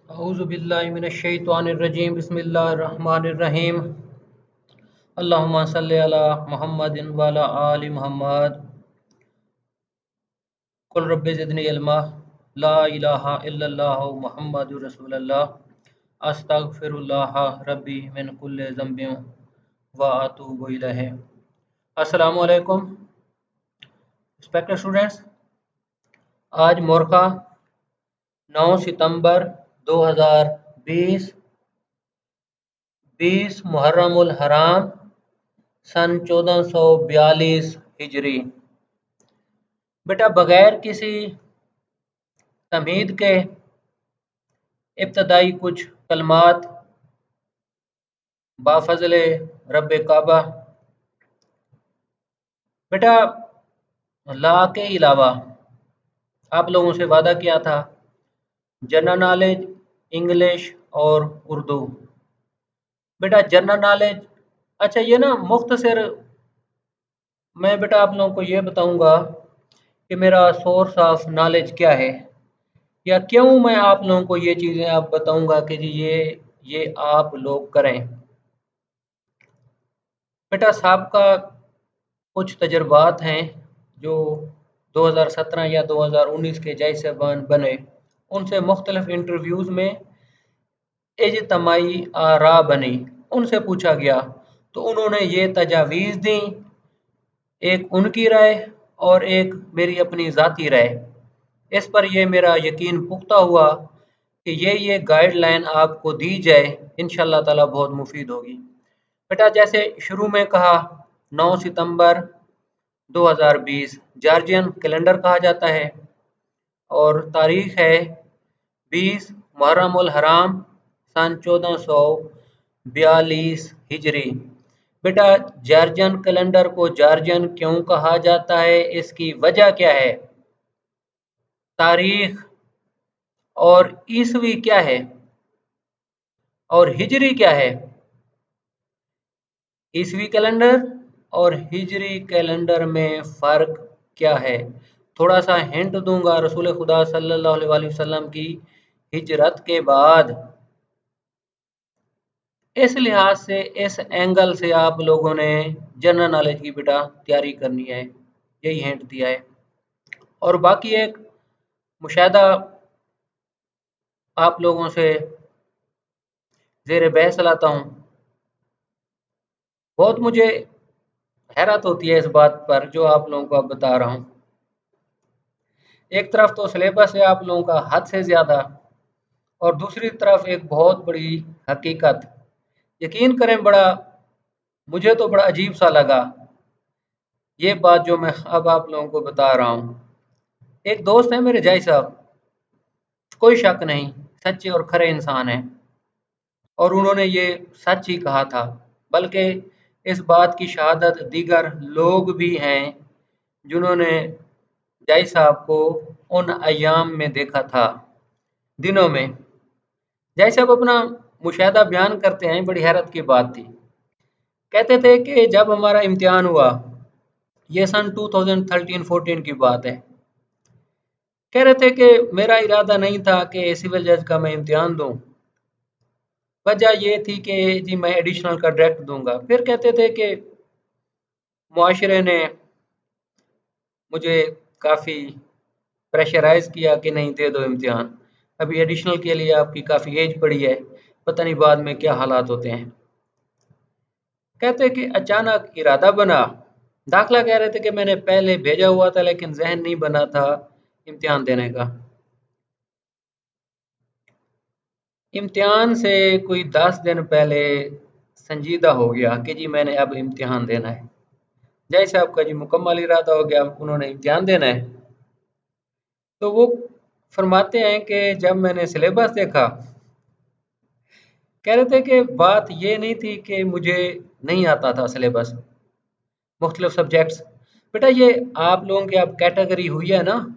औज़ुबिल्लाहिमिनश्शैतानिर्रजीम बिस्मिल्लाहिर्रहमानिर्रहीम अल्लाहुम्मा सल्लि अला मुहम्मदिन व अला आलि मुहम्मद कुल रब्बि ज़िदनी इल्मा ला इलाहा इल्लल्लाहु मुहम्मदुर रसूलुल्लाह अस्तगफिरुल्लाह रब्बी मिन कुल्लि ज़ंबिन व अतूबु इलैहि। अस्सलामु अलैकुम रिस्पेक्टेड स्टूडेंट्स। आज मोरखा 9 सितंबर 2020 20 मुहर्रमुल हराम सन 1442 हिजरी। बेटा, बगैर किसी तमहीद के इब्तदाई कुछ कलमात बाफजले रब काबा। बेटा, ला के अलावा आप लोगों से वादा किया था जनरल नॉलेज, इंग्लिश और उर्दू। बेटा, जनरल नॉलेज, अच्छा ये ना मुख्तसर मैं बेटा आप लोगों को ये बताऊंगा कि मेरा सोर्स ऑफ नॉलेज क्या है, या क्यों मैं आप लोगों को ये चीज़ें आप बताऊंगा कि जी ये आप लोग करें। बेटा, साहब कुछ तजर्बात हैं जो 2017 या 2019 के जैसे बने, उनसे मुख्तलिफ इंटरव्यूज़ में इज्तमाई आरा बनी, उनसे पूछा गया तो उन्होंने ये तजावीज़ दी, एक उनकी राय और एक मेरी अपनी ज़ाती राय। इस पर यह मेरा यकीन पुख्ता हुआ कि ये गाइडलाइन आपको दी जाए, इंशाअल्लाह ताला बहुत मुफीद होगी। बेटा, जैसे शुरू में कहा 9 सितंबर 2020 जॉर्जियन कैलेंडर कहा जाता है और तारीख है 20 मुहर्रम उल हराम सन 1442 हिजरी। बेटा, जॉर्जियन कैलेंडर को जॉर्जियन क्यों कहा जाता है, इसकी वजह क्या है, तारीख और ईसवी क्या है और हिजरी क्या है। ईसवी कैलेंडर और हिजरी कैलेंडर में फ़र्क क्या है, थोड़ा सा हिंट दूंगा। रसूल खुदा सल्लल्लाहु अलैहि वसल्लम की हिजरत के बाद, इस लिहाज से, इस एंगल से आप लोगों ने जनरल नॉलेज की बेटा तैयारी करनी है, यही हिंट दिया है। और बाकी एक मुशाहदा आप लोगों से ज़ेर बहस लाता हूँ। बहुत मुझे हैरत होती है इस बात पर जो आप लोगों को अब बता रहा हूँ। एक तरफ तो सिलेबस है आप लोगों का हद से ज़्यादा, और दूसरी तरफ एक बहुत बड़ी हकीकत। यकीन करें, मुझे तो बड़ा अजीब सा लगा ये बात जो मैं अब आप लोगों को बता रहा हूँ। एक दोस्त है मेरे जय साहब, कोई शक नहीं सच्चे और खरे इंसान हैं, और उन्होंने ये सच ही कहा था। बल्कि इस बात की शहादत दीगर लोग भी हैं जिन्होंने जय साहब को उन अयाम में देखा था, दिनों में। जय साहब अपना मुशाहदा बयान करते हैं, बड़ी हैरत की बात थी। कहते थे कि जब हमारा इम्तिहान हुआ, ये सन 2013-14 की बात है, कह रहे थे कि मेरा इरादा नहीं था कि सिविल जज का मैं इम्तिहान दूं। वजह ये थी कि जी मैं एडिशनल का डायरेक्ट दूंगा। फिर कहते थे कि मुआशरे ने मुझे काफ़ी प्रेशराइज किया कि नहीं, दे दो इम्तिहान, अभी एडिशनल के लिए आपकी काफ़ी एज पड़ी है, पता नहीं बाद में क्या हालात होते हैं। कहते कि अचानक इरादा बना, दाखिला कह रहे थे कि मैंने पहले भेजा हुआ था लेकिन जहन नहीं बना था इम्तिहान देने का। इम्तिहान से कोई 10 दिन पहले संजीदा हो गया कि जी मैंने अब इम्तिहान देना है। जय साहब का जी मुकम्मल इरादा हो गया, उन्होंने इम्तिहान देना है। तो वो फरमाते हैं कि जब मैंने सिलेबस देखा, कह रहे थे कि बात ये नहीं थी कि मुझे नहीं आता था सिलेबस, मुख्तलिफ सब्जेक्ट्स। बेटा, ये आप लोगों की अब कैटेगरी हुई है ना,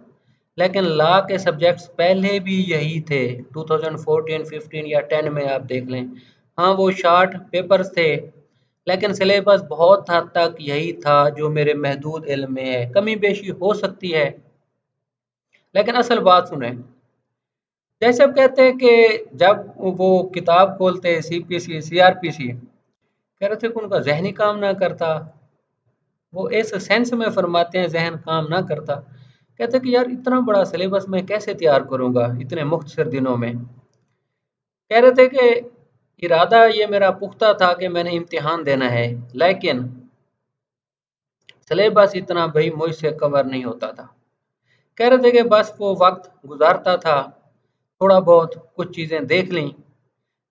लेकिन लॉ के सब्जेक्ट्स पहले भी यही थे। 2014, 15 या 10 में आप देख लें, हाँ वो शॉर्ट पेपर्स थे, लेकिन सिलेबस बहुत हद तक यही था जो मेरे महदूद इल्म में है। कमी बेशी हो सकती है, लेकिन असल बात सुने। जैसे अब कहते हैं कि जब वो किताब खोलते हैं सीपीसी सीआरपीसी, कह रहे थे कि उनका जहनी काम ना करता। वो इस सेंस में फरमाते हैं जहन काम ना करता। कहते हैं कि यार इतना बड़ा सिलेबस मैं कैसे तैयार करूंगा इतने मुख्तसर दिनों में। कह रहे थे कि इरादा ये मेरा पुख्ता था कि मैंने इम्तिहान देना है, लेकिन सिलेबस इतना भाई मुझसे कवर नहीं होता था। कह रहे थे कि बस वो वक्त गुजारता था, थोड़ा बहुत कुछ चीज़ें देख लीं।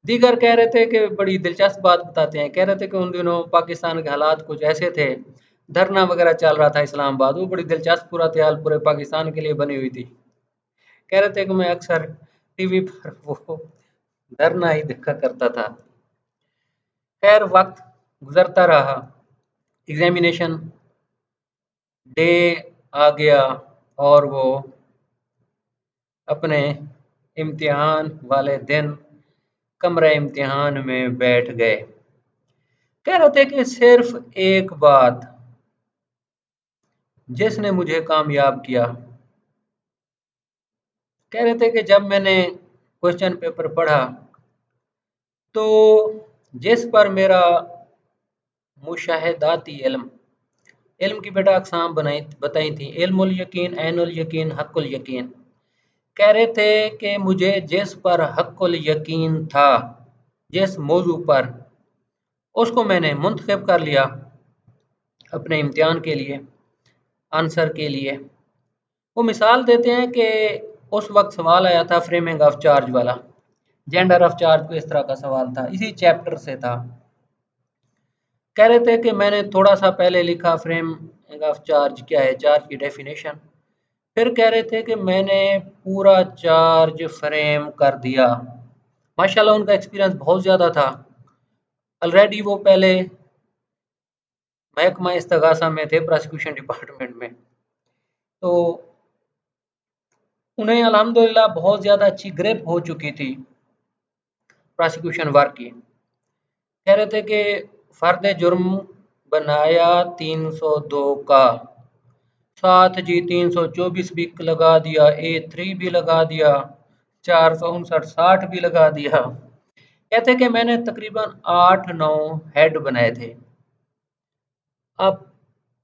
दीगर कह रहे थे कि बड़ी दिलचस्प बात बताते हैं, कह रहे थे कि उन दिनों पाकिस्तान के हालात कुछ ऐसे थे, धरना वगैरह चल रहा था इस्लामाबाद, वो बड़ी दिलचस्प सूरत हाल पूरे पाकिस्तान के लिए बनी हुई थी। कह रहे थे कि मैं अक्सर टीवी पर वो धरना ही देखा करता था। खैर वक्त गुजरता रहा, एग्जामिनेशन डे आ गया और वो अपने इम्तिहान वाले दिन कमरे इम्तिहान में बैठ गए। कह रहे थे कि सिर्फ एक बात जिसने मुझे कामयाब किया। कह रहे थे कि जब मैंने क्वेश्चन पेपर पढ़ा तो जिस पर मेरा मुशाहिदाती इल्म, इल्म की बेटा अकसाम बनाई बताई थी, इल्मुल यकीन, ऐनुल यकीन, हक्कुल यकीन। कह रहे थे कि मुझे जिस पर हक्कुल यकीन था, जिस मौजू पर, उसको मैंने मुंतखब कर लिया अपने इम्तिहान के लिए, आंसर के लिए। वो मिसाल देते हैं कि उस वक्त सवाल आया था फ्रेमिंग ऑफ चार्ज वाला, जेंडर ऑफ चार्ज को इस तरह का सवाल था, इसी चैप्टर से था। कह रहे थे कि मैंने थोड़ा सा पहले लिखा फ्रेमिंग ऑफ चार्ज क्या है, चार्ज की डेफिनेशन। फिर कह रहे थे कि मैंने पूरा चार्ज फ्रेम कर दिया। माशाल्लाह उनका एक्सपीरियंस बहुत ज़्यादा था। ऑलरेडी वो पहले महकमा इस्तगासा में थे, प्रोसिक्यूशन डिपार्टमेंट में। तो उन्हें अल्हम्दुलिल्लाह बहुत ज़्यादा अच्छी ग्रिप हो चुकी थी प्रोसिक्यूशन वर्क की। कह रहे थे कि फर्द जुर्म बनाया 302 का, साथ जी 324 भी लगा दिया, A3 भी लगा दिया, 459 60 भी लगा दिया। कहते कि मैंने तकरीबन 8-9 हेड बनाए थे। आप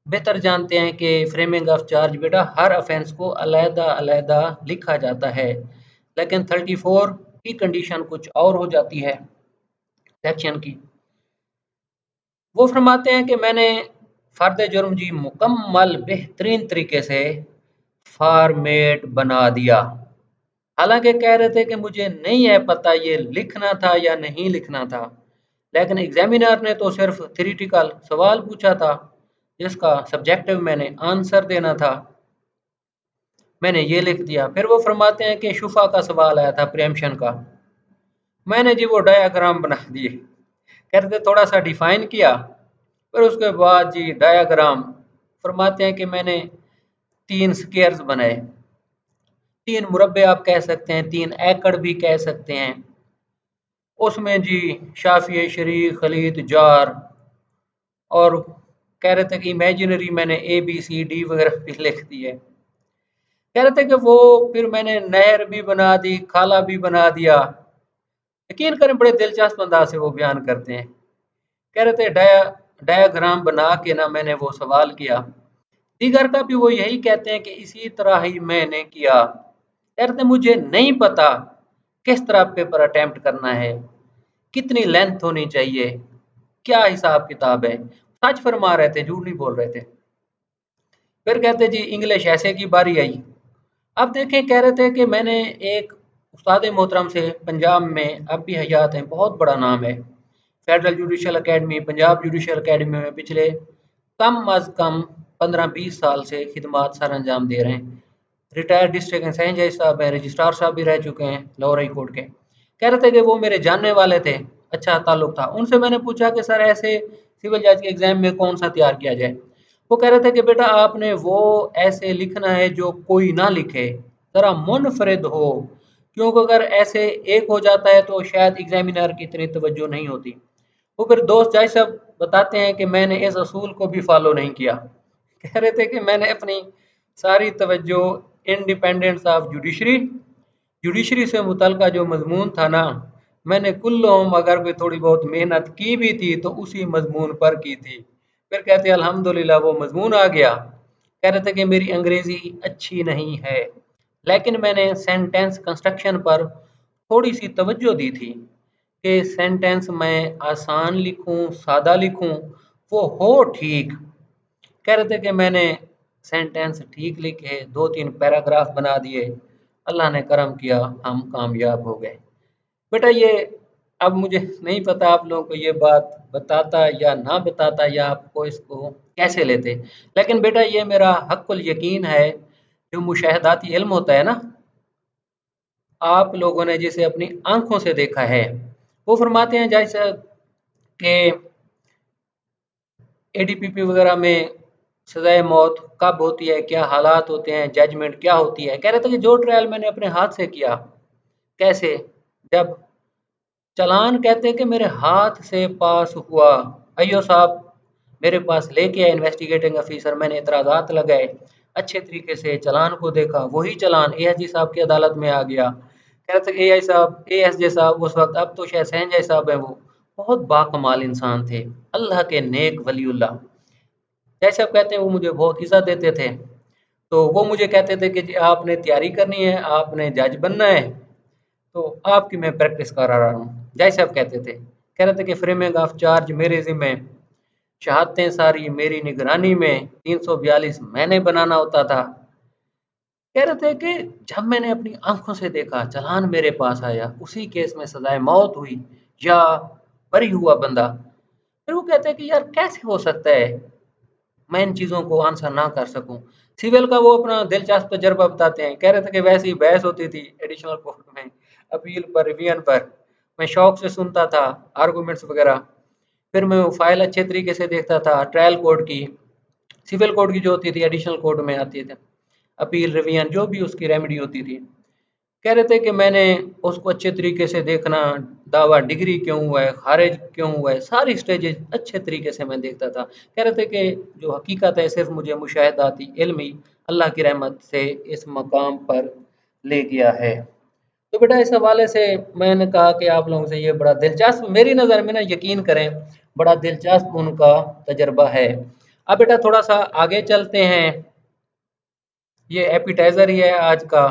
बेहतर जानते हैं कि फ्रेमिंग ऑफ चार्ज बेटा हर ऑफेंस को अलहदा-अलहदा लिखा जाता है, लेकिन 34 की कंडीशन कुछ और हो जाती है सेक्शन की। वो फरमाते हैं कि मैंने फर्द जुर्म जी मुकम्मल बेहतरीन तरीके से फॉर्मेट बना दिया। हालांकि कह रहे थे कि मुझे नहीं है पता ये लिखना था या नहीं लिखना था, लेकिन एग्जामिनर ने तो सिर्फ थ्योरेटिकल सवाल पूछा था जिसका सब्जेक्टिव मैंने आंसर देना था, मैंने ये लिख दिया। फिर वो फरमाते हैं कि शुफा का सवाल आया था प्रियम्पशन का, मैंने जी वो डायाग्राम बना दिए। कहते थोड़ा सा डिफाइन किया, फिर उसके बाद जी डायाग्राम। फरमाते हैं कि मैंने 3 स्क्वायर्स बनाए, 3 मुरब्बे आप कह सकते हैं, 3 एकड़ भी कह सकते हैं। उसमें जी शाफिए, शरीक, खलीत, जार, और कह रहे थे कि इमेजिनरी मैंने ABCD वगैरह भी लिख दिए। कह रहे थे कि वो फिर मैंने नहर भी बना दी, खाला भी बना दिया। यकीन करें बड़े दिलचस्प अंदाज से वो बयान करते हैं। कह रहे थे डायाग्राम बना के ना मैंने वो सवाल किया। दीगर का भी वो यही कहते हैं कि इसी तरह ही मैंने किया। कह रहे थे मुझे नहीं पता किस तरह पेपर अटेम्प्ट करना है, कितनी लेंथ होनी चाहिए, क्या हिसाब किताब है। सच फरमा रहे थे, झूठ नहीं बोल रहे थे। फिर कहते जी इंग्लिश ऐसे की बारी आई। अब देखें, कह रहे थे कि मैंने एक उस्ताद मोहतरम से पंजाब में अब भी हयात हैं, बहुत बड़ा नाम है, federal judicial academy, Punjab judicial academy में पिछले कम अज़ कम 15-20 साल से खिदमात सर अंजाम दे रहे हैं। रिटायर्ड डिस्ट्रिक्ट एग्जामिनर जज साहब हैं, रजिस्ट्रार साहब भी रह चुके हैं लाहौर हाई कोर्ट के। कह रहे थे कि वो मेरे जानने वाले थे, अच्छा ताल्लुक था उनसे। मैंने पूछा कि सर ऐसे सिविल जज के एग्जाम में कौन सा तैयार किया जाए। वो कह रहे थे कि बेटा आपने वो ऐसे लिखना है जो कोई ना लिखे, ज़रा मुनफरिद हो, क्योंकि अगर ऐसे एक हो जाता है तो शायद एग्जामिनर की इतनी तवज्जो नहीं होती। वो फिर दोस्त जज साहब बताते हैं कि मैंने इस असूल को भी फॉलो नहीं किया। कह रहे थे कि मैंने अपनी सारी तवज्जो इंडिपेंडेंस ऑफ जुडिशरी, जुडिशरी से मुतल्लिका जो मजमून था ना, मैंने कुल्लुम अगर भी थोड़ी बहुत मेहनत की भी थी तो उसी मजमून पर की थी। फिर कहते अल्हम्दुलिल्लाह वो मजमून आ गया। कह रहे थे कि मेरी अंग्रेजी अच्छी नहीं है, लेकिन मैंने सेंटेंस कंस्ट्रक्शन पर थोड़ी सी तवज्जो दी थी कि सेंटेंस मैं आसान लिखूं, सादा लिखूं, वो हो ठीक। कह रहे थे कि मैंने सेंटेंस ठीक लिखे, 2-3 पैराग्राफ बना दिए, अल्लाह ने करम किया, हम कामयाब हो गए। बेटा ये अब मुझे नहीं पता आप लोगों को ये बात बताता या ना बताता या आपको इसको कैसे लेते, लेकिन बेटा ये मेरा हक़्क़ुल यकीन है, जो मुशाहिदाती इल्म होता है ना, आप लोगों ने जिसे अपनी आंखों से देखा है, वो फरमाते हैं जैसे कि एडीपीपी वगैरह में सजाए मौत कब होती है, क्या हालात होते हैं, जजमेंट क्या होती है। कह रहे थे कि जो ट्रायल मैंने अपने हाथ से किया। कैसे? जब चालान कहते हैं कि मेरे हाथ से पास हुआ, अय्यो साहब मेरे पास लेके आए इन्वेस्टिगेटिंग ऑफिसर, मैंने इतराज़ात लगाए, अच्छे तरीके से चालान को देखा, वही चालान एएसजी साहब की अदालत में आ गया। कह रहे थे एआई साहब, एएसजे साहब उस वक्त, अब तो शायद सहनजय साहब हैं, वो बहुत बाकमाल इंसान थे, अल्लाह के नेक वलीउल्लाह। जैसे आप कहते हैं वो मुझे बहुत इज़्ज़त देते थे। तो वो मुझे कहते थे कि जी आपने तैयारी करनी है, आपने जज बनना है, तो आपकी मैं प्रैक्टिस करा रहा हूँ। जैसे आप कहते थे। कह रहे थे कि फ्रेमिंग ऑफ चार्ज मेरे ज़िम्मे, शहादतें सारी मेरी निगरानी में, 342 मैंने बनाना होता था। कह रहे थे कि जब मैंने अपनी आँखों से देखा, चालान मेरे पास आया, उसी केस में सज़ाए मौत हुई या बरी हुआ बंदा, फिर वो कहते हैं कि यार कैसे हो सकता है मैं इन चीज़ों को आंसर ना कर सकूं। सिविल का वो अपना दिलचस्प तजर्बा बताते हैं। कह रहे थे कि वैसे ही बहस होती थी एडिशनल कोर्ट में, अपील पर, रिवीजन पर, मैं शौक से सुनता था आर्गूमेंट्स वगैरह। फिर मैं वो फाइल अच्छे तरीके से देखता था, ट्रायल कोर्ट की, सिविल कोर्ट की जो होती थी, एडिशनल कोर्ट में आती थी, अपील, रिवीजन, जो भी उसकी रेमेडी होती थी। कह रहे थे कि मैंने उसको अच्छे तरीके से देखना, दावा डिग्री क्यों हुआ है, खारिज क्यों हुआ है, सारी स्टेजेस अच्छे तरीके से मैं देखता था। कह रहे थे कि जो हकीकत है सिर्फ मुझे मुशाहिदाती इल्म ही अल्लाह की रहमत से इस मकाम पर ले गया है। तो बेटा इस हवाले से मैंने कहा कि आप लोगों से ये बड़ा दिलचस्प, मेरी नज़र में ना यकीन करें, बड़ा दिलचस्प उनका तजर्बा है। अब बेटा थोड़ा सा आगे चलते हैं, ये एपिटाइज़र ही है आज का,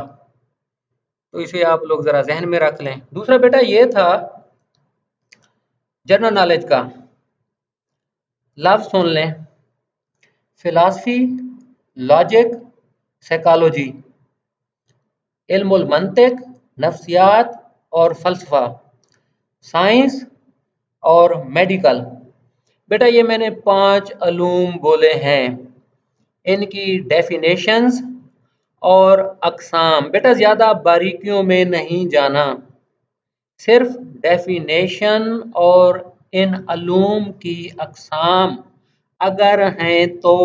तो इसे आप लोग ज़रा ज़हन में रख लें। दूसरा बेटा ये था जनरल नॉलेज का, लफ्ज़ सुन लें, फ़िलॉसफ़ी, लॉजिक, साइकोलॉजी, इल्मुल मंतिक, नफ्सियात और फ़लसफ़ा, साइंस और मेडिकल। बेटा ये मैंने 5 अलूम बोले हैं, इनकी डेफिनेशंस और अक़साम। बेटा ज़्यादा बारीकियों में नहीं जाना, सिर्फ डेफिनेशन और इन अलूम की अक़साम अगर हैं तो।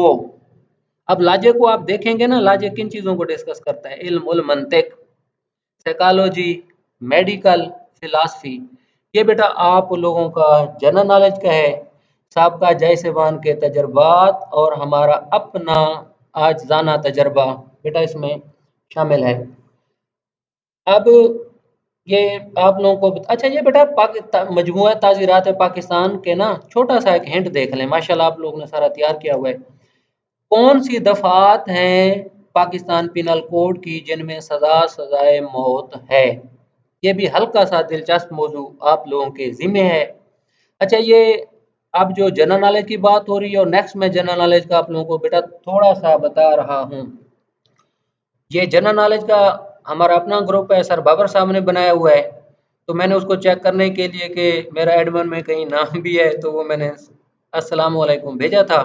अब लाजिक को आप देखेंगे ना, लाजिक किन चीज़ों को डिस्कस करता है, इल्मुल मंतिक, साइकोलॉजी, मेडिकल, फिलॉसफी। ये बेटा आप लोगों का जनरल नॉलेज का है, साबका जय सेवान के तजर्बात और हमारा अपना आजजाना तजर्बा बेटा इसमें शामिल है। अब ये आप लोगों को अच्छा ये बेटा मजमुआ ताज़ीरात पाकिस्तान के ना छोटा सा एक हिंट देख लें, माशाल्लाह आप लोगों ने सारा तैयार किया हुआ है। कौन सी दफात हैं पाकिस्तान पिनल कोड की जिनमें सजा सजाए मौत है? ये भी हल्का सा दिलचस्प मौजू आप लोगों के जिम्मे है। अच्छा ये अब जो जनरल नॉलेज की बात हो रही है और नेक्स्ट मैं जनरल नॉलेज का आप लोगों को बेटा थोड़ा सा बता रहा हूँ। ये जनरल नॉलेज का हमारा अपना ग्रुप है, सर बाबर साहब ने बनाया हुआ है, तो मैंने उसको चेक करने के लिए कि मेरा एडमिन में कहीं नाम भी है, तो वो मैंने अस्सलाम वालेकुम भेजा था।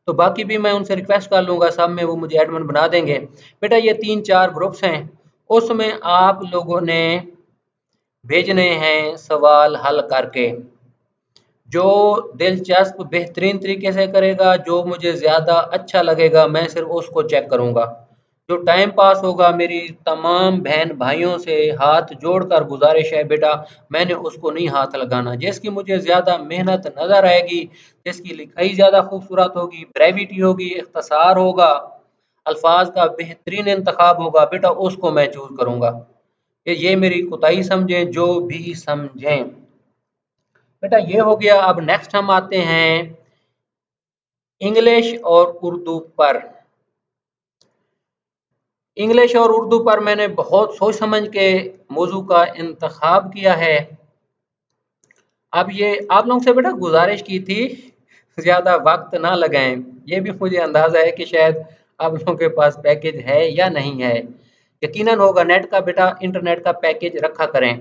तो बाकी भी मैं उनसे रिक्वेस्ट कर लूँगा, सब में वो मुझे एडमिन बना देंगे। बेटा ये 3-4 ग्रुप्स हैं, उसमें आप लोगों ने भेजने हैं सवाल हल करके। जो दिलचस्प बेहतरीन तरीके से करेगा, जो मुझे ज़्यादा अच्छा लगेगा, मैं सिर्फ उसको चेक करूँगा। जो टाइम पास होगा, मेरी तमाम बहन भाइयों से हाथ जोड़कर गुजारिश है बेटा, मैंने उसको नहीं हाथ लगाना। जिसकी मुझे ज़्यादा मेहनत नज़र आएगी, जिसकी लिखाई ज़्यादा खूबसूरत होगी, ब्रेविटी होगी, इख्तसार होगा, अल्फाज का बेहतरीन इंतखाब होगा, बेटा उसको मैं चूज़ करूँगा। ये मेरी कोताही समझें, जो भी समझें। बेटा ये हो गया। अब नेक्स्ट हम आते हैं इंग्लिश और उर्दू पर। इंग्लिश और उर्दू पर मैंने बहुत सोच समझ के मौजू का इंतखाब किया है। अब ये आप लोगों से बेटा गुजारिश की थी, ज़्यादा वक्त ना लगाएं। ये भी मुझे अंदाज़ा है कि शायद आप लोगों के पास पैकेज है या नहीं है। यकीनन होगा, नेट का बेटा, इंटरनेट का पैकेज रखा करें।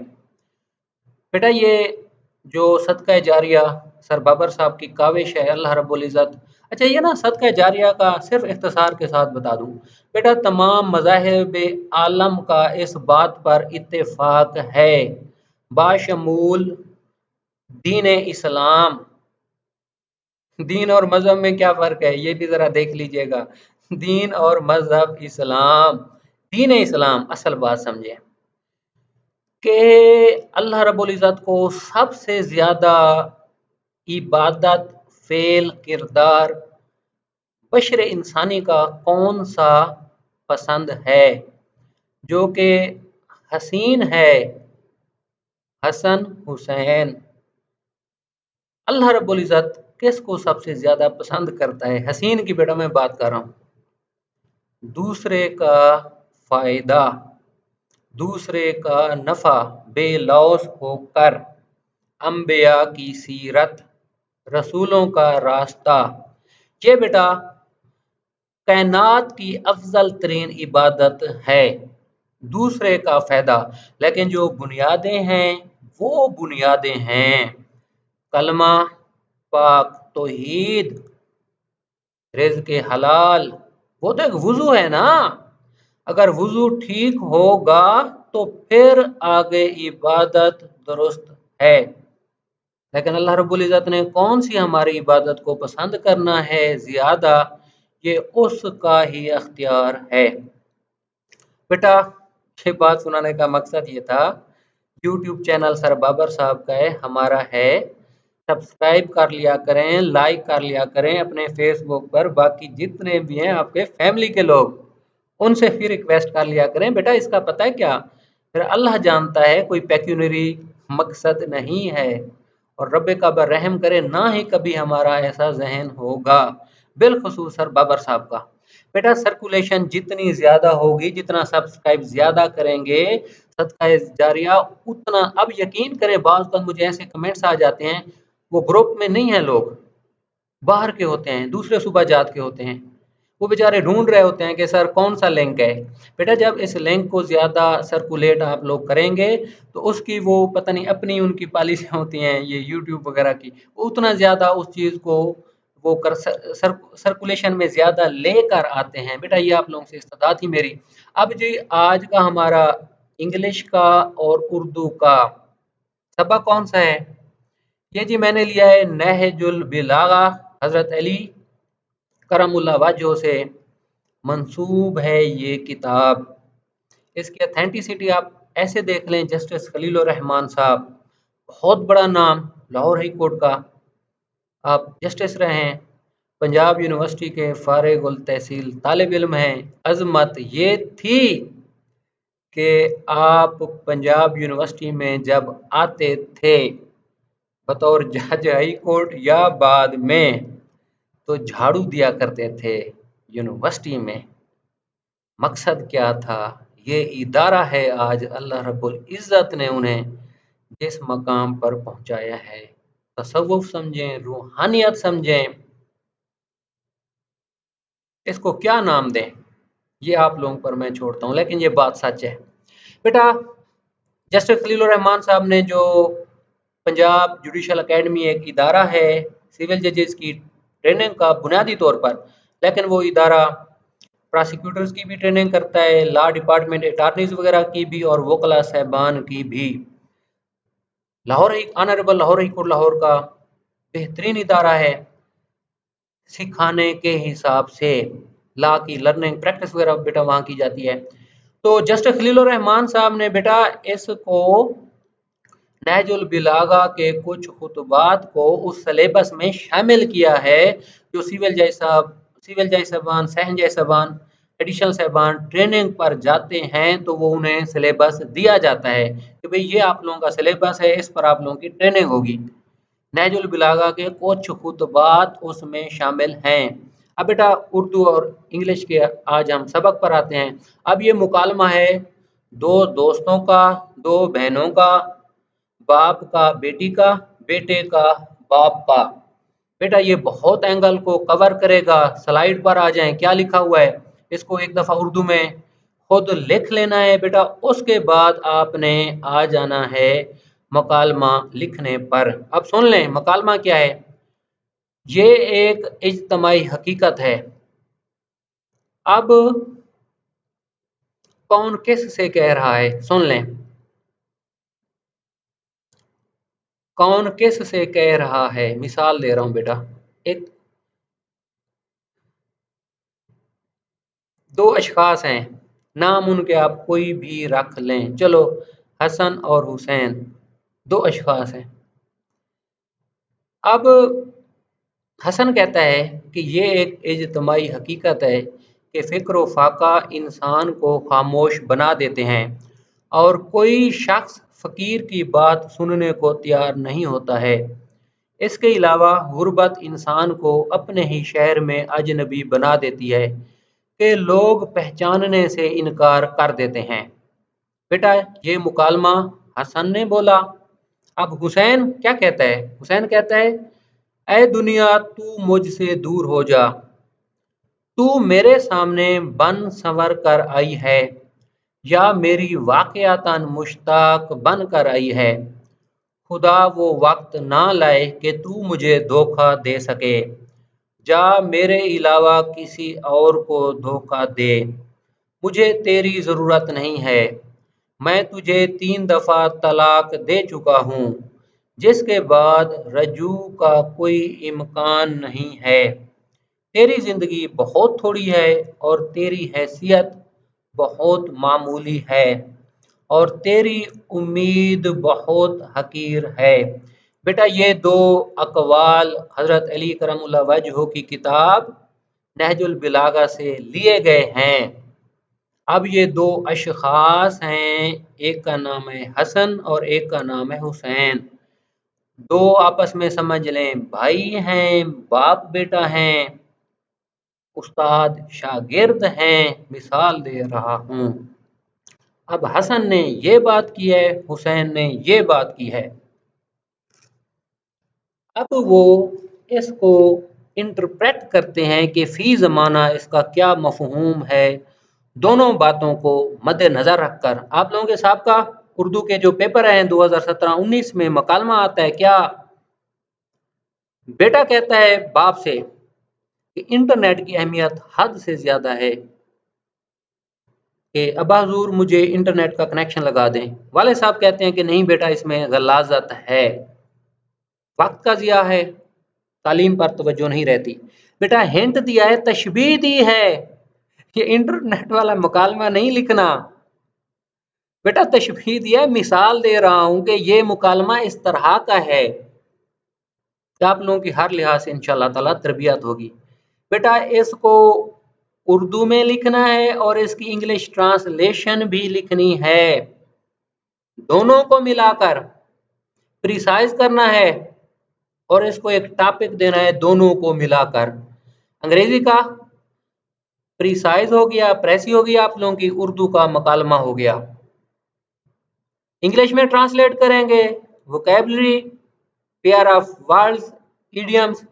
बेटा ये जो सदका जारिया सर बाबर साहब की काविश है, अल्लाह रब्बुल इज़्ज़त। अच्छा ये ना सदका जारिया का सिर्फ इख्तिसार के साथ बता दूं बेटा, तमाम मज़ाहिब आलम का इस बात पर इत्तेफाक है, बाशमूल दीन इस्लाम। दीन और मजहब में क्या फ़र्क है, ये भी ज़रा देख लीजिएगा। दीन और मजहब इस्लाम, दीन इस्लाम, असल बात समझे कि अल्लाह रब्बुल इज़्ज़त को सबसे ज़्यादा इबादत, फ़ेल, किरदार बशर इंसानी का कौन सा पसंद है, जो कि हसीन है, हसन हुसैन। अल्लाह रब्बुल इज़्ज़त किसको सबसे ज़्यादा पसंद करता है? हसीन की बेटा मैं बात कर रहा हूँ। दूसरे का फ़ायदा, दूसरे का नफ़ा बेलौस होकर, अम्बिया की सीरत, रसूलों का रास्ता। ये बेटा कायनात की अफजल तरीन इबादत है, दूसरे का फ़ायदा। लेकिन जो बुनियादें हैं वो बुनियादें हैं, कलमा, पाक, तौहीद, रिज़्क़ हलाल, वो तो एक वुज़ू है ना। अगर वुज़ू ठीक होगा तो फिर आगे इबादत दुरुस्त है। लेकिन अल्लाह रब्बुल इज़्ज़त ने कौन सी हमारी इबादत को पसंद करना है ज़्यादा, ये उसका ही अख्तियार है। बेटा ये बात सुनाने का मकसद ये था, यूट्यूब चैनल सर बाबर साहब का है, हमारा है, सब्सक्राइब कर लिया करें, लाइक कर लिया करें अपने फेसबुक पर। बाकी जितने भी हैं आपके फैमिली के लोग, उनसे फिर रिक्वेस्ट कर लिया करें। बेटा इसका पता है क्या, फिर अल्लाह जानता है कोई पेक्यूनरी मकसद नहीं है, और रब काबा रहम करे ना ही कभी हमारा ऐसा जहन होगा, बिलखुसूस सर बाबर साहब का। बेटा सर्कुलेशन जितनी ज़्यादा होगी, जितना सब्सक्राइब ज़्यादा करेंगे, सदका जारिया उतना। अब यकीन करें, बाज़ का मुझे ऐसे कमेंट्स आ जाते हैं, वो ग्रुप में नहीं है लोग, बाहर के होते हैं, दूसरे सूबा जात के होते हैं, वो बेचारे ढूंढ रहे होते हैं कि सर कौन सा लिंक है। बेटा जब इस लिंक को ज़्यादा सर्कुलेट आप लोग करेंगे तो उसकी वो पता नहीं अपनी उनकी पॉलिसियाँ होती हैं ये यूट्यूब वगैरह की, वो उतना ज़्यादा उस चीज़ को वो सर्कुलेशन में ज़्यादा लेकर आते हैं। बेटा ये आप लोगों से इस्तदाद थी मेरी। अब जी आज का हमारा इंग्लिश का और उर्दू का सबक कौन सा है? ये जी मैंने लिया है नहजुल बिलागा, हज़रत अली करमुल्लाह वजह से मंसूब है ये किताब। इसकी अथेंटिसिटी आप ऐसे देख लें, जस्टिस खलीलुर रहमान साहब, बहुत बड़ा नाम, लाहौर हाई कोर्ट का आप जस्टिस रहे हैं, पंजाब यूनिवर्सिटी के फारिगुल तहसील तालिब इल्म हैं। अजमत ये थी कि आप पंजाब यूनिवर्सिटी में जब आते थे बतौर जज हाई कोर्ट या बाद में, तो झाड़ू दिया करते थे यूनिवर्सिटी में। मकसद क्या था? ये इदारा है आज अल्लाह रब्बुल इज़्ज़त ने उन्हें जिस मकाम पर पहुंचाया है। तसव्वुफ समझें, रूहानियत समझें, इसको क्या नाम दें, ये आप लोगों पर मैं छोड़ता हूँ, लेकिन ये बात सच है। बेटा जस्टिस खलीलुर रहमान साहब ने जो पंजाब जुडिशल एकेडमी एक इदारा है सिविल जजेस की ट्रेनिंग का बुनियादी तौर पर, लेकिन वो इदारा प्रोसिक्यूटर्स की भी ट्रेनिंग करता है, लॉ डिपार्टमेंट अटॉर्नीज वगैरह की भी, और वकला साहबान की भी। लाहौर ही honourable Lahore high court Lahore का बेहतरीन इदारा है सिखाने के हिसाब से, लॉ की लर्निंग प्रैक्टिस वगैरह बेटा वहाँ की जाती है। तो जस्टिस खलीलुर रहमान साहब ने बेटा इसको नहजुल बिलागा के कुछ खुतबात को उस सिलेबस में शामिल किया है, जो सिविल जज साहबान, सहन जज साहबान एडिशनल साहबान ट्रेनिंग पर जाते हैं तो वो उन्हें सिलेबस दिया जाता है कि भाई ये आप लोगों का सिलेबस है, इस पर आप लोगों की ट्रेनिंग होगी। नहजुल बलागा के कुछ खुतबात उसमें शामिल हैं। अब बेटा उर्दू और इंग्लिश के आज हम सबक पर आते हैं। अब ये मुकालमा है दो दोस्तों का, दो बहनों का, बाप का बेटी का, बेटे का बाप का। बेटा ये बहुत एंगल को कवर करेगा। स्लाइड पर आ जाएं, क्या लिखा हुआ है इसको एक दफ़ा उर्दू में खुद लिख लेना है बेटा। उसके बाद आपने आ जाना है मकालमा लिखने पर। अब सुन लें मकालमा क्या है। ये एक इज्तमाई हकीकत है। अब कौन किस से कह रहा है सुन लें। कौन किस से कह रहा है, मिसाल दे रहा हूं बेटा। एक दो अशखास हैं, नाम उनके आप कोई भी रख लें, चलो हसन और हुसैन, दो अशखास हैं। अब हसन कहता है कि ये एक इज्तमाई हकीकत है कि फ़िक्र व फाका इंसान को खामोश बना देते हैं और कोई शख्स फ़कीर की बात सुनने को तैयार नहीं होता है। इसके अलावा गुर्बत इंसान को अपने ही शहर में अजनबी बना देती है कि लोग पहचानने से इनकार कर देते हैं। बेटा ये मुकालमा हसन ने बोला। अब हुसैन क्या कहता है। हुसैन कहता है, ऐ दुनिया तू मुझसे दूर हो जा, तू मेरे सामने बन संवर कर आई है या मेरी वाक़यातन मुश्ताक बन कर आई है। खुदा वो वक्त ना लाए कि तू मुझे धोखा दे सके, जा मेरे अलावा किसी और को धोखा दे। मुझे तेरी ज़रूरत नहीं है, मैं तुझे 3 दफ़ा तलाक दे चुका हूँ, जिसके बाद रजू का कोई इम्कान नहीं है। तेरी ज़िंदगी बहुत थोड़ी है और तेरी हैसियत बहुत मामूली है और तेरी उम्मीद बहुत हकीर है। बेटा ये दो अकवाल हज़रत अली करमुल्लाह वजहू की किताब नहजुल बिलागा से लिए गए हैं। अब ये दो अशखास हैं, एक का नाम है हसन और एक का नाम है हुसैन। दो आपस में समझ लें भाई हैं, बाप बेटा हैं, उस्ताद शागिर्द हैं, मिसाल दे रहा हूँ। अब हसन ने ये बात की है, हुसैन ने ये बात की है। अब वो इसको इंटरप्रेट करते हैं कि फ़ी ज़माना इसका क्या मफ़हूम है। दोनों बातों को मद्देनज़र रखकर आप लोगों के साहब उर्दू के जो पेपर हैं 2017-19 में मकालमा आता है क्या। बेटा कहता है बाप से कि इंटरनेट की अहमियत हद से ज़्यादा है कि अब्बा हुज़ूर मुझे इंटरनेट का कनेक्शन लगा दें। वाले साहब कहते हैं कि नहीं बेटा इसमें गलाज़त है, वक्त का ज़िया है, तालीम पर तवज्जो नहीं रहती। बेटा हिंट दिया है, तशबीह दी है, ये इंटरनेट वाला मुकालमा नहीं लिखना। बेटा तशबीह दिया है, मिसाल दे रहा हूं कि ये मुकालमा इस तरह का है कि आप लोगों की हर लिहाज से इंशाअल्लाह ताला तरबियत होगी। बेटा इसको उर्दू में लिखना है और इसकी इंग्लिश ट्रांसलेशन भी लिखनी है, दोनों को मिलाकर प्रिसाइज करना है और इसको एक टॉपिक देना है दोनों को मिलाकर। अंग्रेजी का प्रिसाइज हो गया, प्रेसी हो गया आप लोगों की, उर्दू का मकालमा हो गया। इंग्लिश में ट्रांसलेट करेंगे, vocabulary, pair of words, idioms,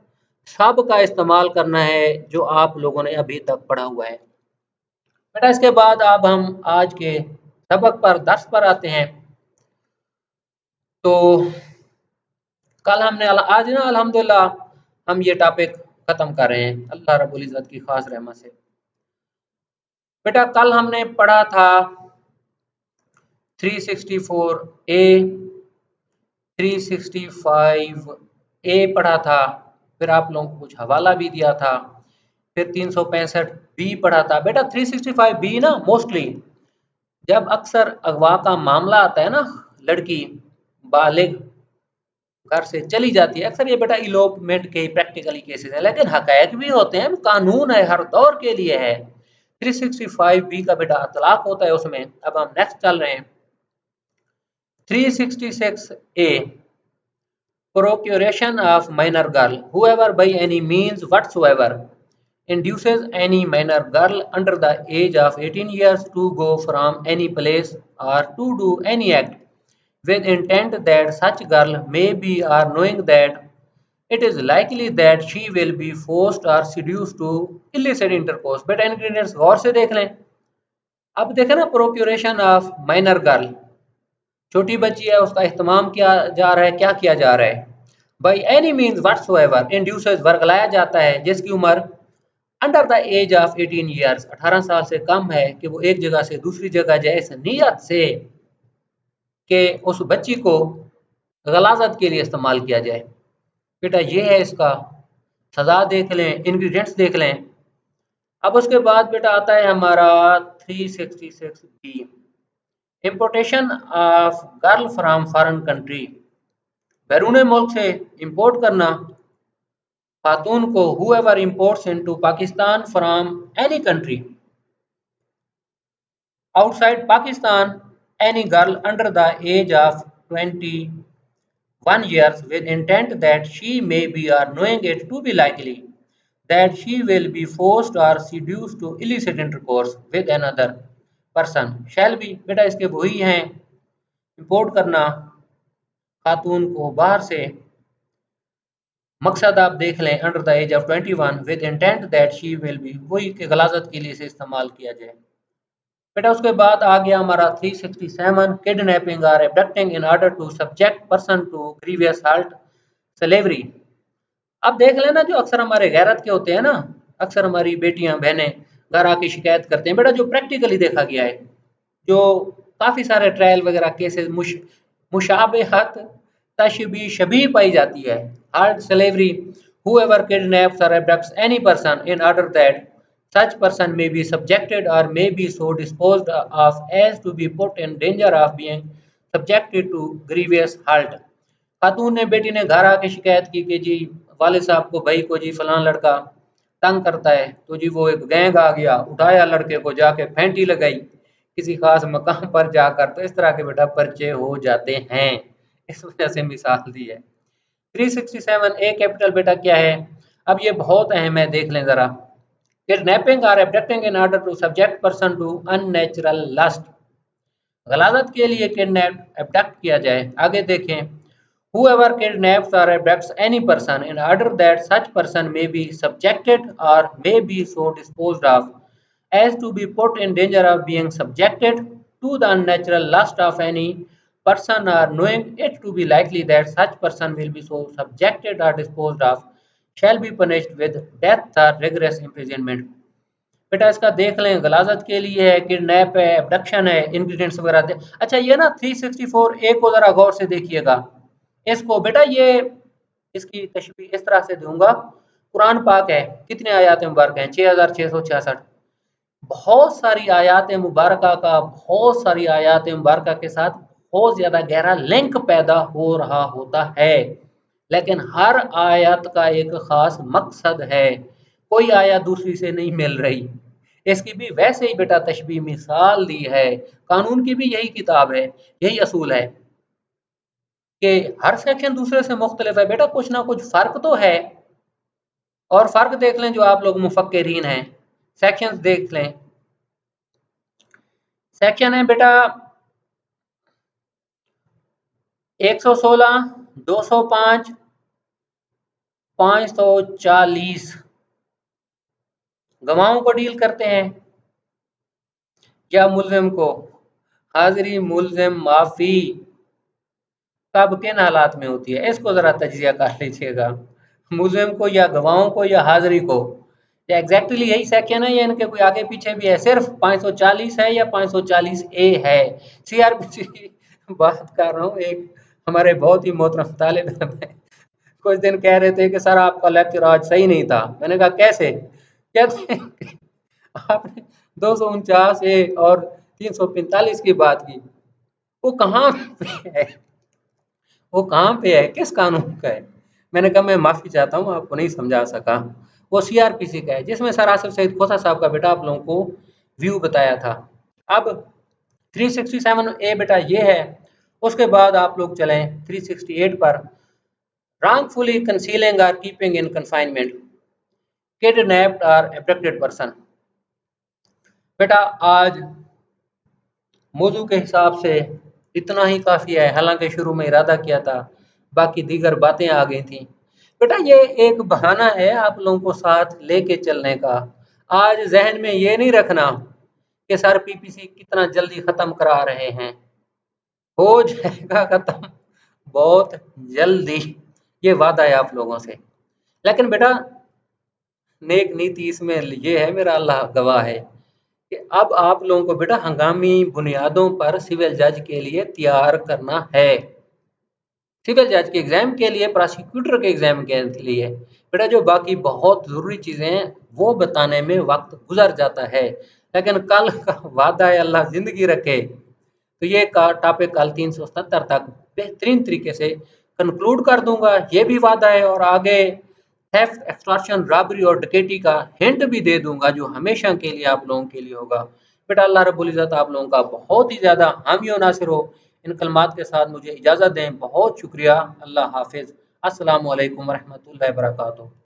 सब का इस्तेमाल करना है जो आप लोगों ने अभी तक पढ़ा हुआ है। बेटा इसके बाद अब हम आज के सबक पर, दर्स पर आते हैं। तो कल हमने आज ना अल्हम्दुलिल्लाह हम ये टॉपिक खत्म कर रहे हैं अल्लाह रब्बुल इज़्ज़त की खास रहमत से। बेटा कल हमने पढ़ा था 364 ए, 365 ए पढ़ा था, फिर आप लोगों को कुछ हवाला भी दिया था, फिर 365 बी पढ़ा था। बेटा 365 बी ना मोस्टली जब अक्सर अगवा का मामला आता है ना, लड़की बालिग घर से चली जाती है, अक्सर ये बेटा इलोपमेंट के प्रैक्टिकली केसेस है, लेकिन हकायक भी होते हैं, कानून है हर दौर के लिए है। 365 बी का बेटा अतलाक होता है उसमें। अब हम नेक्स्ट चल रहे हैं 366 ए, procuration of minor girl, whoever by any means whatsoever induces any minor girl under the age of 18 years to go from any place or to do any act with intent that such girl may be or knowing that it is likely that she will be forced or seduced to illicit intercourse। बेटा ingredients गौर से देख लें। अब देखें ना, प्रोक्यूरेशन of minor girl, छोटी बच्ची है उसका इस्तेमाल किया जा रहा है, क्या किया जा रहा है, by any means whatsoever induces वर्गलाया जाता है जिसकी उम्र under the age of 18 years 18 साल से कम है कि वो एक जगह से दूसरी जगह जाए इस नीयत से कि उस बच्ची को गलाजत के लिए इस्तेमाल किया जाए। बेटा ये है इसका सजा, देख लें, इंग्रेडिएंट्स देख लें। अब उसके बाद बेटा आता है हमारा 366 बी, importation of girl from foreign country, बैरून मुल्क से इंपोर्ट करना खातून को, whoever imports into Pakistan from any country outside Pakistan any girl under the age of 21 years with intent that she may be or knowing it to be likely that she will be forced or seduced to illicit intercourse with another person shall be। बेटा इसके वही हैं, import करना खातून को बाहर से, मकसद आप देख लें under the age of 21 with intent that she will be, वही के गलाजत के लिए इसे इस्तेमाल किया जाए। बेटा उसके बाद आ गया हमारा 367, किडनैपिंग और abducting in order to subject person to grievous hurt slavery. अब देख लेना, जो अक्सर हमारे गैरत के होते हैं ना, अक्सर हमारी बेटियां बहनें घर आके शिकायत करते हैं, बेटा जो प्रैक्टिकली देखा गया है, जो काफ़ी सारे ट्रायल वगैरह केसेस मुशाबहत तशबी शबी पाई जाती है, heart slavery, whoever kidnaps or abducts any person in order that such person may be subjected or may be so disposed of as to be put in danger of being subjected to grievous hurt। खातून ने, बेटी ने घर आके शिकायत की कि जी वाले साहब को, भाई को जी फलां लड़का तंग करता है, तो जी वो एक गैंग आ गया, उठाया लड़के को, जाके फेंटी लगाई किसी खास मकाम पर जाकर, तो इस तरह के बेटा पर्चे हो जाते हैं। इस वजह से मिसाल दी है। 367 ए कैपिटल बेटा क्या है, अब ये बहुत अहम है, देख लें जरा। किडनैपिंग और abducting in order to subject person to unnatural lust, गलाजत के लिए किडनैप एब्डक्ट किया जाए। आगे देखें, whoever kidnaps or abducts any person in order that such person may be subjected or may be so disposed of as to be put in danger of being subjected to the unnatural lust of any person or knowing it to be likely that such person will be so subjected or disposed of shall be punished with death or rigorous imprisonment। बेटा इसका देख लें, गलाजत के लिए है, kidnap है, abduction है, ingredients वगैरह दे। अच्छा ये ना 364 ए को जरा गौर से देखिएगा, इसको बेटा ये इसकी तशबीह इस तरह से दूंगा, कुरान पाक है, कितने आयात मुबारक हैं, 6666, बहुत सारी आयात मुबारक का, बहुत सारी आयात मुबारक के साथ बहुत ज्यादा गहरा लिंक पैदा हो रहा होता है, लेकिन हर आयत का एक खास मकसद है, कोई आयत दूसरी से नहीं मिल रही। इसकी भी वैसे ही बेटा तशबीह मिसाल दी है, कानून की भी यही किताब है, यही असूल है कि हर सेक्शन दूसरे से मुख्तलिफ है, बेटा कुछ ना कुछ फर्क तो है। और फर्क देख लें, जो आप लोग मुफक्किरीन हैं, सेक्शंस देख लें, सेक्शन है बेटा 116, 205, 540 गवाहों को डील करते हैं या मुल्जिम को। हाजिरी मुल्जिम माफी कब किन हालात में होती है, इसको जरा तजिया कर लीजिएगा, मुल्जिम को या गवाहों को या हाजिरी को, या एग्जैक्टली यही सेक्शन है या इनके कोई आगे पीछे भी है, सिर्फ 540 है या 540 ए है। सीआरपीसी की बात कर रहा हूँ, एक हमारे बहुत ही मोहतरम तालिब इल्म है, कुछ दिन कह रहे थे कि सर आपका लेक्चर आज सही नहीं था। मैंने कहा कैसे, कहते आपने 249 ए और 345 की बात की, वो कहाँ पे है, वो कहाँ पे है, किस कानून का है। मैंने कहा मैं माफ़ी चाहता हूँ, आपको नहीं समझा सका। वो सीआरपीसी का है, जिसमें सर आसिफ सईद खोसा साहब का बेटा आप लोगों को व्यू बताया था। अब 367 ए बेटा ये है। उसके बाद आप लोग चलें 368 पर, wrongfully concealing or keeping in confinement, kidnapped or abducted person। बेटा आज मौजू के हिसाब से इतना ही काफ़ी है, हालांकि शुरू में इरादा किया था, बाकी दीगर बातें आ गई थी। बेटा ये एक बहाना है आप लोगों को साथ लेके चलने का। आज जहन में ये नहीं रखना कि सर पीपीसी कितना जल्दी ख़त्म करा रहे हैं, हो जाएगा ख़त्म बहुत जल्दी, ये वादा है आप लोगों से। लेकिन बेटा नेक नीति इसमें ये है, मेरा अल्लाह गवाह है, कि अब आप लोगों को बेटा हंगामी बुनियादों पर सिविल जज के लिए तैयार करना है। सिविल जज के एग्जाम के लिए, प्रोसिक्यूटर के एग्जाम के लिए बेटा जो बाकी बहुत ज़रूरी चीज़ें हैं वो बताने में वक्त गुजर जाता है, लेकिन कल का वादा है, अल्लाह ज़िंदगी रखे तो ये का टॉपिक कल 377 तक बेहतरीन तरीके से कंक्लूड कर दूंगा, ये भी वादा है। और आगे थेफ्ट, एक्सटॉर्शन, रॉबरी और डकैती का हिंट भी दे दूंगा, जो हमेशा के लिए आप लोगों के लिए होगा। बेटा अल्लाह रब्बुल इज़्ज़त आप लोगों का बहुत ही ज़्यादा हामी और नासिर हो। इन कलमात के साथ मुझे इजाज़त दें, बहुत शुक्रिया, अल्लाह हाफिज़, अस्सलामु अलैकुम रहमतुल्लाहि व बरकातुहू।